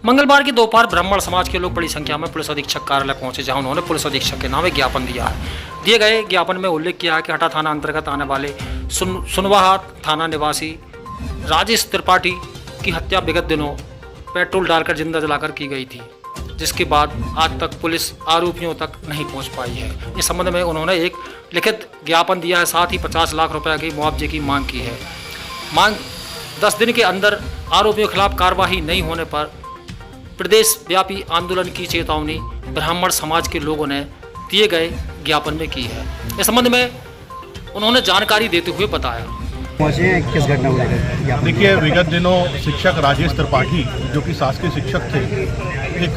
मंगलवार की दोपहर ब्राह्मण समाज के लोग बड़ी संख्या में पुलिस अधीक्षक कार्यालय पहुंचे, जहां उन्होंने पुलिस अधीक्षक के नाम एक ज्ञापन दिया है। दिए गए ज्ञापन में उल्लेख किया है कि हटा थाना अंतर्गत आने वाले सुनवाहा थाना निवासी राजेश त्रिपाठी की हत्या विगत दिनों पेट्रोल डालकर जिंदा जलाकर की गई थी, जिसके बाद आज तक पुलिस आरोपियों तक नहीं पहुंच पाई है। इस संबंध में उन्होंने एक लिखित ज्ञापन दिया है, साथ ही 50 लाख रुपए की मुआवजे की मांग की है। मांग 10 दिन के अंदर आरोपियों के खिलाफ कार्रवाई नहीं होने पर प्रदेश व्यापी आंदोलन की चेतावनी ब्राह्मण समाज के लोगों ने दिए गए ज्ञापन में की है। इस संबंध में उन्होंने जानकारी देते हुए बताया। किस घटना को लेकर? देखिए, विगत दिनों शिक्षक राजेश त्रिपाठी जो कि शासकीय शिक्षक थे, एक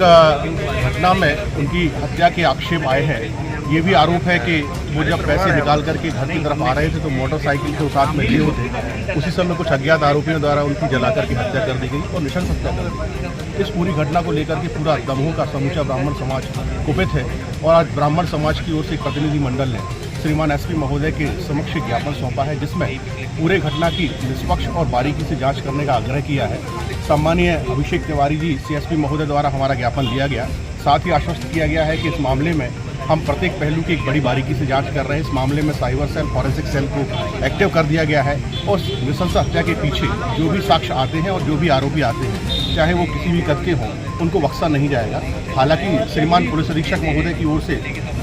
घटना में उनकी हत्या के आक्षेप आए हैं। ये भी आरोप है कि वो जब पैसे निकाल करके घर की तरफ आ रहे थे तो मोटरसाइकिल के साथ में लिए होते, उसी समय कुछ अज्ञात आरोपियों द्वारा उनकी जलाकर के हत्या कर दी गई और नृशंस हत्या कर दी गई। इस पूरी घटना को लेकर के पूरा दमोह का समूचा ब्राह्मण समाज कुपित है और आज ब्राह्मण समाज की ओर से एक प्रतिनिधिमंडल ने श्रीमान एसपी महोदय के समक्ष ज्ञापन सौंपा है, जिसमें पूरे घटना की निष्पक्ष और बारीकी से जांच करने का आग्रह किया है। सम्मानीय अभिषेक तिवारी जी सीएसपी महोदय द्वारा हमारा ज्ञापन लिया गया। साथ ही आश्वस्त किया गया है कि इस मामले में हम प्रत्येक पहलू की एक बड़ी बारीकी से जांच कर रहे हैं। इस मामले में साइबर सेल, फॉरेंसिक सेल को एक्टिव कर दिया गया है और नृशंस हत्या के पीछे जो भी साक्ष्य आते हैं और जो भी आरोपी आते हैं, चाहे वो किसी भी कद के हों, उनको बख्शा नहीं जाएगा। हालांकि श्रीमान पुलिस अधीक्षक महोदय की ओर से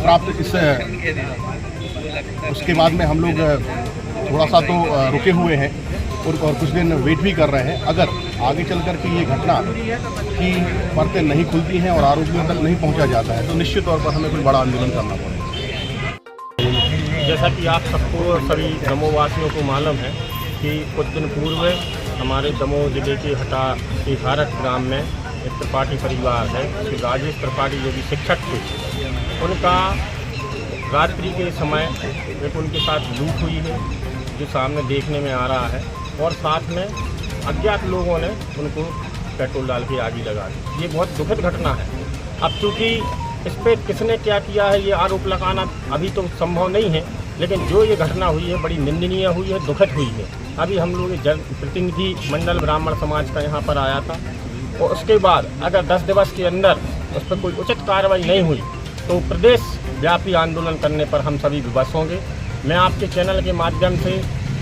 प्राप्त उसके बाद में हम लोग थोड़ा सा तो रुके हुए हैं और कुछ दिन वेट भी कर रहे हैं। अगर आगे चल कर के ये घटना की परतें नहीं खुलती हैं और आरोपियों तक नहीं पहुंचा जाता है तो निश्चित तौर पर हमें कोई बड़ा आंदोलन करना पड़ेगा। जैसा कि आप सबको, सभी दमोहवासियों को मालूम है कि कुछ दिन पूर्व हमारे दमोह जिले के हटा के भारत ग्राम में एक त्रिपाठी परिवार है, राजेश त्रिपाठी जो कि शिक्षक थे, उनका रात्रि के समय एक उनके साथ लूट हुई है जो सामने देखने में आ रहा है और साथ में अज्ञात लोगों ने उनको पेट्रोल डाल के आग लगा दी। ये बहुत दुखद घटना है। अब चूँकि इस पर किसने क्या किया है ये आरोप लगाना अभी तो संभव नहीं है, लेकिन जो ये घटना हुई है बड़ी निंदनीय हुई है, दुखद हुई है। अभी हम लोग प्रतिनिधि मंडल ब्राह्मण समाज का यहाँ पर आया था और उसके बाद अगर 10 दिवस के अंदर उस पर कोई उचित कार्रवाई नहीं हुई तो प्रदेश व्यापी आंदोलन करने पर हम सभी विवश होंगे। मैं आपके चैनल के माध्यम से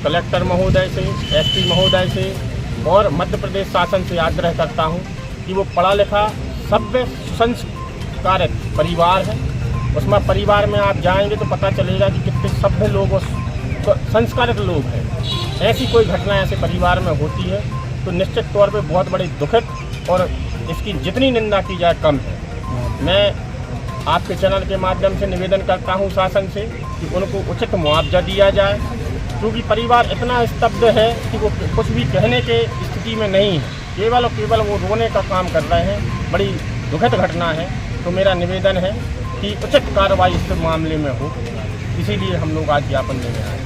कलेक्टर महोदय से, एसपी महोदय से और मध्य प्रदेश शासन से आग्रह करता हूं कि वो पढ़ा लिखा सभ्य संस्कारित परिवार है। उसमें परिवार में आप जाएंगे तो पता चलेगा कि कितने सभ्य लोग और संस्कारित लोग हैं। ऐसी कोई घटना ऐसे परिवार में होती है तो निश्चित तौर पर बहुत बड़ी दुखद और इसकी जितनी निंदा की जाए कम है। मैं आपके चैनल के माध्यम से निवेदन करता हूं शासन से कि उनको उचित मुआवजा दिया जाए, क्योंकि परिवार इतना स्तब्ध है कि वो कुछ भी कहने के स्थिति में नहीं है, केवल और केवल वो रोने का काम कर रहे हैं। बड़ी दुखद घटना है। तो मेरा निवेदन है कि उचित कार्रवाई इस मामले में हो, इसीलिए हम लोग आज ज्ञापन देने आए।